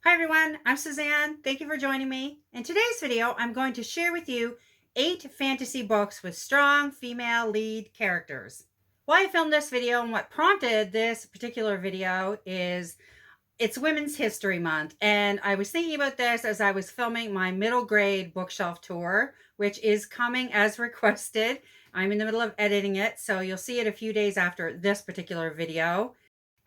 Hi everyone, I'm Suzanne. Thank you for joining me. In today's video, I'm going to share with you 8 fantasy books with strong female lead characters. Why I filmed this video and what prompted this particular video is it's Women's History Month, and I was thinking about this as I was filming my middle grade bookshelf tour, which is coming as requested. I'm in the middle of editing it, so you'll see it a few days after this particular video.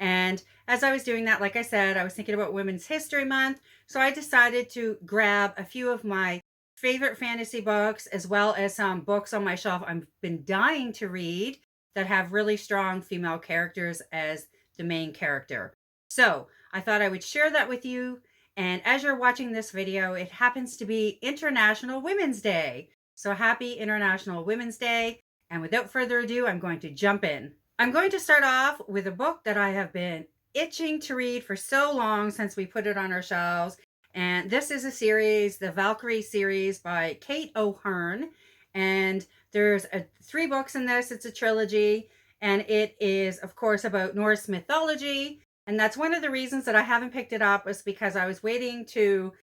And as I was doing that, like I said, I was thinking about Women's History Month. So I decided to grab a few of my favorite fantasy books, as well as some books on my shelf I've been dying to read that have really strong female characters as the main character. So I thought I would share that with you. And as you're watching this video, it happens to be International Women's Day. So happy International Women's Day. And without further ado, I'm going to jump in. I'm going to start off with a book that I have been itching to read for so long since we put it on our shelves. And this is a series, the Valkyrie Series by Kate O'Hearn. And there's 3 books in this. It's a trilogy. And it is, of course, about Norse mythology. And that's one of the reasons that I haven't picked it up, was because I was waiting to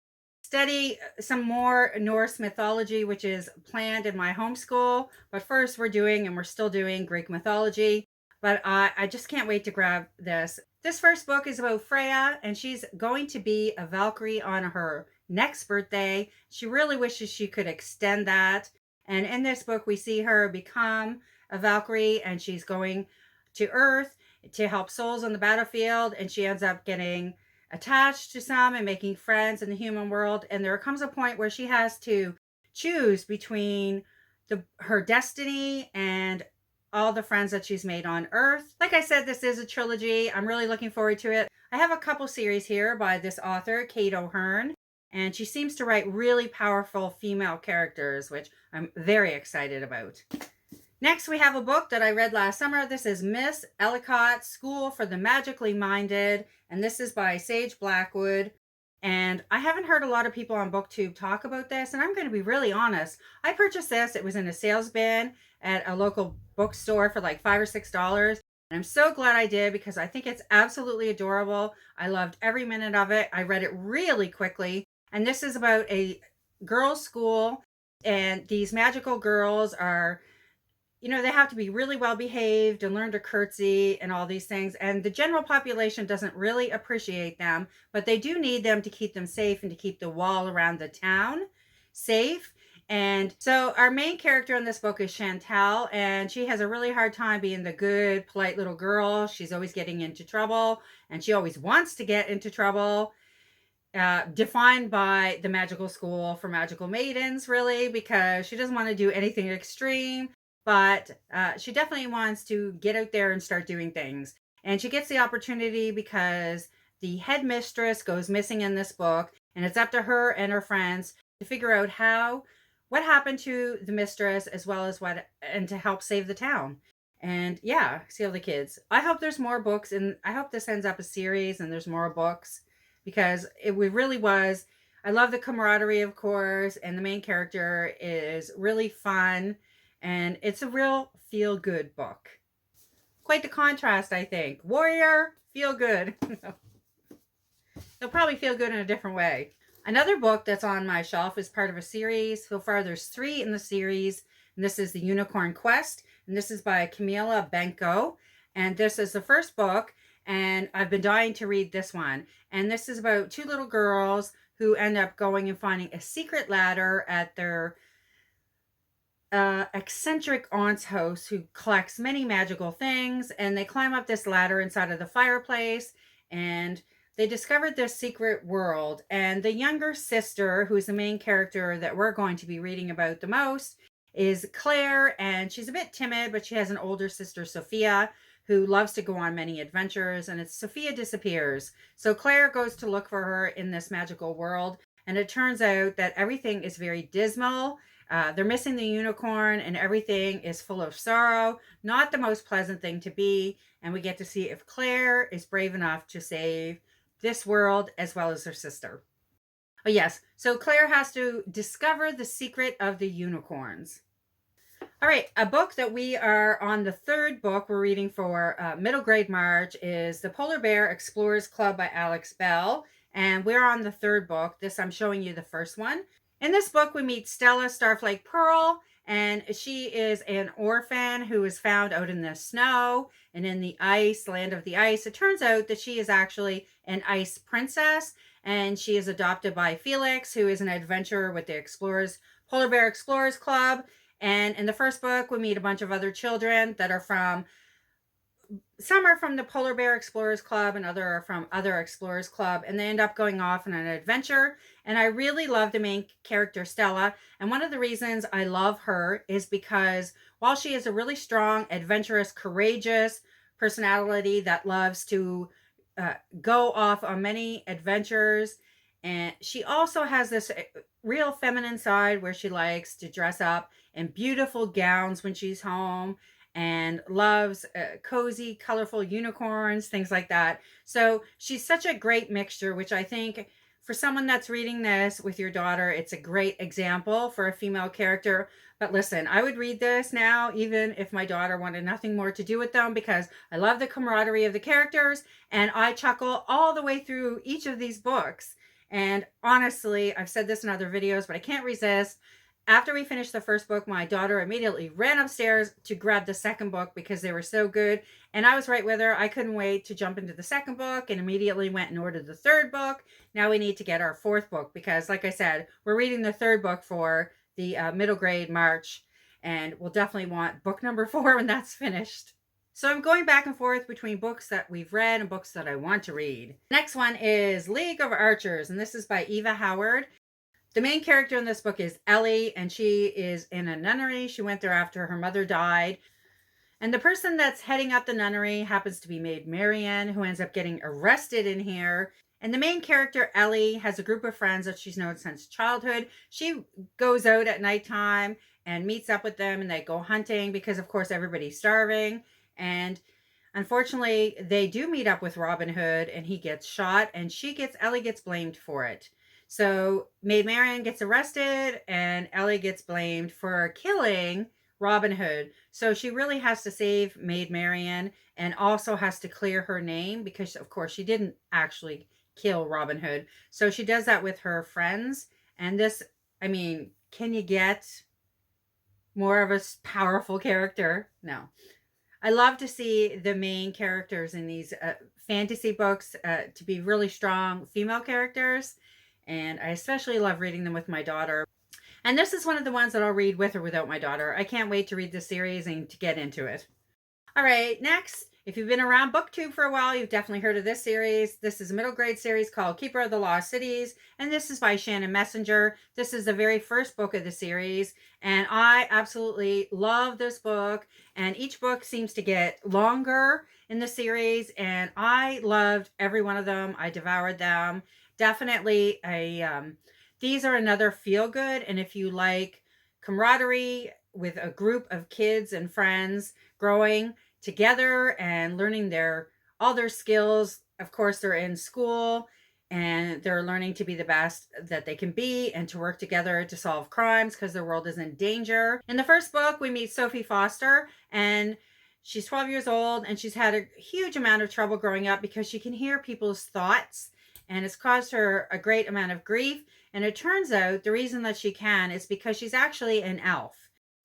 study some more Norse mythology, which is planned in my homeschool. But first we're still doing Greek mythology. But I just can't wait to grab this. This first book is about Freya, and she's going to be a Valkyrie on her next birthday. She really wishes she could extend that. And in this book, we see her become a Valkyrie, and she's going to Earth to help souls on the battlefield. And she ends up getting attached to some and making friends in the human world. And there comes a point where she has to choose between her destiny and all the friends that she's made on Earth. Like I said, this is a trilogy. I'm really looking forward to it. I have a couple series here by this author, Kate O'Hearn, and she seems to write really powerful female characters, which I'm very excited about. Next, we have a book that I read last summer. This is Miss Ellicott's School for the Magically Minded, and this is by Sage Blackwood. And I haven't heard a lot of people on BookTube talk about this, and I'm going to be really honest. I purchased this. It was in a sales bin at a local bookstore for like $5 or $6. And I'm so glad I did, because I think it's absolutely adorable. I loved every minute of it. I read it really quickly. And this is about a girls' school, and these magical girls are, they have to be really well behaved and learn to curtsy and all these things. And the general population doesn't really appreciate them, but they do need them to keep them safe and to keep the wall around the town safe. And so our main character in this book is Chantal, and she has a really hard time being the good, polite little girl. She's always getting into trouble, and she always wants to get into trouble. Defined by the magical school for magical maidens, really, because she doesn't want to do anything extreme, but she definitely wants to get out there and start doing things. And she gets the opportunity because the headmistress goes missing in this book, and it's up to her and her friends to figure out what happened to the mistress, as well as and to help save the town. And yeah, see all the kids. I hope there's more books, and I hope this ends up a series and there's more books, because it really was. I love the camaraderie, of course, and the main character is really fun, and it's a real feel-good book. Quite the contrast, I think. Warrior, feel good. They'll probably feel good in a different way. Another book that's on my shelf is part of a series. So far, there's 3 in the series, and this is The Unicorn Quest, and this is by Camila Benko, and this is the first book, and I've been dying to read this one. And this is about 2 little girls who end up going and finding a secret ladder at their eccentric aunt's house, who collects many magical things, and they climb up this ladder inside of the fireplace, and they discovered this secret world. And the younger sister, who's the main character that we're going to be reading about the most, is Claire, and she's a bit timid, but she has an older sister, Sophia, who loves to go on many adventures, and Sophia disappears. So Claire goes to look for her in this magical world, and it turns out that everything is very dismal. They're missing the unicorn, and everything is full of sorrow. Not the most pleasant thing to be, and we get to see if Claire is brave enough to save this world as well as her sister. Oh yes, so Claire has to discover the secret of the unicorns. All right, a book that we are on the 3rd book we're reading for middle grade March is The Polar Bear Explorers Club by Alex Bell. and we're on the third book. I'm showing you the first one. In this book, we meet Stella Starflake Pearl, and she is an orphan who is found out in the snow and in the ice, land of the ice. It turns out that she is actually an ice princess, and she is adopted by Felix, who is an adventurer with the Polar Bear Explorers Club. And in the first book, we meet a bunch of other children that are from, some are from the Polar Bear Explorers Club and other are from other Explorers Club, and they end up going off on an adventure. And I really love the main character, Stella. And one of the reasons I love her is because while she is a really strong, adventurous, courageous personality that loves to go off on many adventures, and she also has this real feminine side where she likes to dress up in beautiful gowns when she's home and loves cozy, colorful unicorns, things like that. So she's such a great mixture, which I think for someone that's reading this with your daughter, it's a great example for a female character. But listen, I would read this now, even if my daughter wanted nothing more to do with them, because I love the camaraderie of the characters and I chuckle all the way through each of these books. And honestly, I've said this in other videos, but I can't resist. After we finished the first book, my daughter immediately ran upstairs to grab the second book because they were so good. And I was right with her. I couldn't wait to jump into the second book and immediately went and ordered the third book. Now we need to get our fourth book because, like I said, we're reading the third book for the middle grade March. And we'll definitely want book number 4 when that's finished. So I'm going back and forth between books that we've read and books that I want to read. Next one is League of Archers, and this is by Eva Howard. The main character in this book is Ellie, and she is in a nunnery. She went there after her mother died. And the person that's heading up the nunnery happens to be Maid Marian, who ends up getting arrested in here. And the main character, Ellie, has a group of friends that she's known since childhood. She goes out at nighttime and meets up with them, and they go hunting because, of course, everybody's starving. And unfortunately, they do meet up with Robin Hood, and he gets shot, and Ellie gets blamed for it. So Maid Marian gets arrested and Ellie gets blamed for killing Robin Hood. So she really has to save Maid Marian and also has to clear her name because, of course, she didn't actually kill Robin Hood. So she does that with her friends. And this, I mean, can you get more of a powerful character? No. I love to see the main characters in these fantasy books to be really strong female characters. And I especially love reading them with my daughter. And this is one of the ones that I'll read with or without my daughter. I can't wait to read this series and to get into it. All right, next, if you've been around BookTube for a while, you've definitely heard of this series. This is a middle grade series called Keeper of the Lost Cities, and this is by Shannon Messenger. This is the very first book of the series, and I absolutely love this book, and each book seems to get longer in the series, and I loved every one of them. I devoured them. Definitely these are another feel good, and if you like camaraderie with a group of kids and friends growing together and learning all their skills, of course they're in school and they're learning to be the best that they can be and to work together to solve crimes because their world is in danger. In the first book, we meet Sophie Foster, and she's 12 years old and she's had a huge amount of trouble growing up because she can hear people's thoughts, and it's caused her a great amount of grief. And it turns out the reason that she can is because she's actually an elf.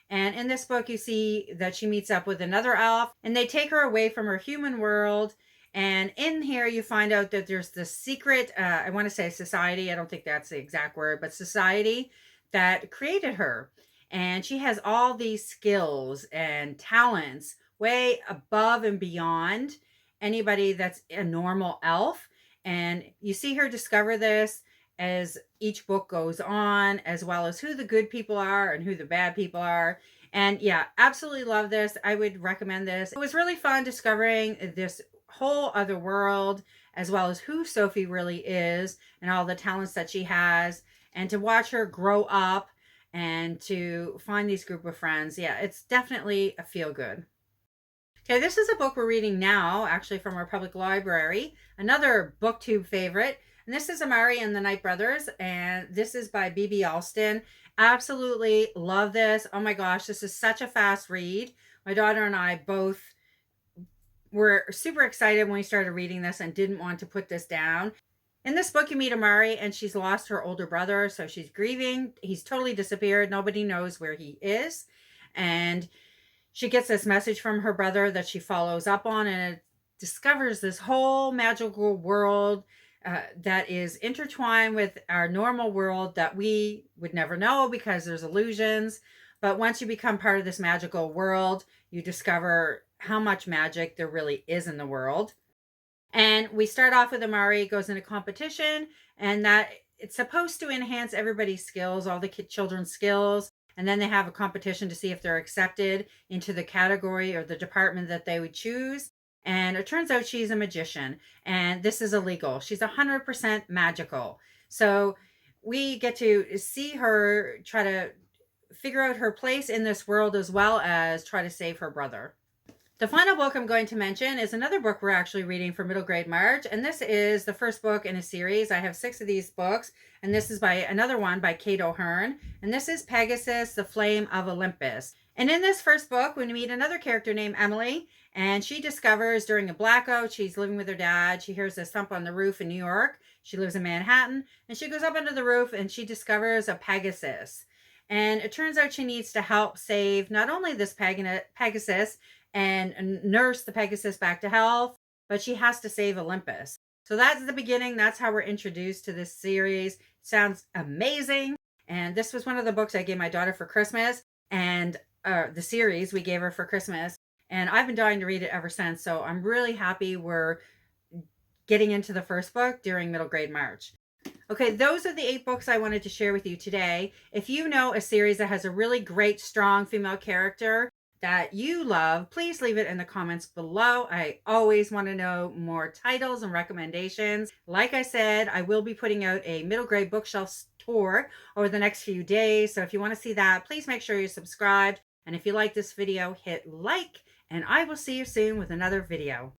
And in this book, you see that she meets up with another elf, and they take her away from her human world. And in here, you find out that there's this secret, I want to say society, I don't think that's the exact word, but society that created her. And she has all these skills and talents way above and beyond anybody that's a normal elf. And you see her discover this as each book goes on, as well as who the good people are and who the bad people are. And yeah, absolutely love this. I would recommend this. It was really fun discovering this whole other world, as well as who Sophie really is and all the talents that she has, and to watch her grow up and to find these group of friends. Yeah, it's definitely a feel good. Okay, this is a book we're reading now, actually from our public library, another BookTube favorite. And this is Amari and the Night Brothers, and this is by B.B. Alston. Absolutely love this. Oh my gosh, this is such a fast read. My daughter and I both were super excited when we started reading this and didn't want to put this down. In this book, you meet Amari, and she's lost her older brother, so she's grieving. He's totally disappeared. Nobody knows where he is. And she gets this message from her brother that she follows up on, and it discovers this whole magical world that is intertwined with our normal world that we would never know because there's illusions. But once you become part of this magical world, you discover how much magic there really is in the world. And we start off with Amari goes into competition, and that it's supposed to enhance everybody's skills, all the children's skills. And then they have a competition to see if they're accepted into the category or the department that they would choose. And it turns out she's a magician, and this is illegal. She's 100% magical. So we get to see her try to figure out her place in this world as well as try to save her brother. The final book I'm going to mention is another book we're actually reading for middle grade March, and this is the first book in a series. I have 6 of these books, and this is by another one by Kate O'Hearn, and this is Pegasus, the Flame of Olympus. And in this first book, we meet another character named Emily, and she discovers during a blackout, she's living with her dad. She hears a thump on the roof in New York. She lives in Manhattan, and she goes up under the roof, and she discovers a Pegasus. And it turns out she needs to help save not only this Pegasus, and nurse the Pegasus back to health, but she has to save Olympus. So that's the beginning. That's how we're introduced to this series. Sounds amazing. And this was one of the books I gave my daughter for Christmas, and the series we gave her for Christmas. And I've been dying to read it ever since. So I'm really happy we're getting into the first book during middle grade March. Okay, those are the 8 books I wanted to share with you today. If you know a series that has a really great, strong female character that you love, please leave it in the comments below. I always want to know more titles and recommendations. Like I said, I will be putting out a middle grade bookshelf tour over the next few days. So if you want to see that, please make sure you're subscribed. And if you like this video, hit like, and I will see you soon with another video.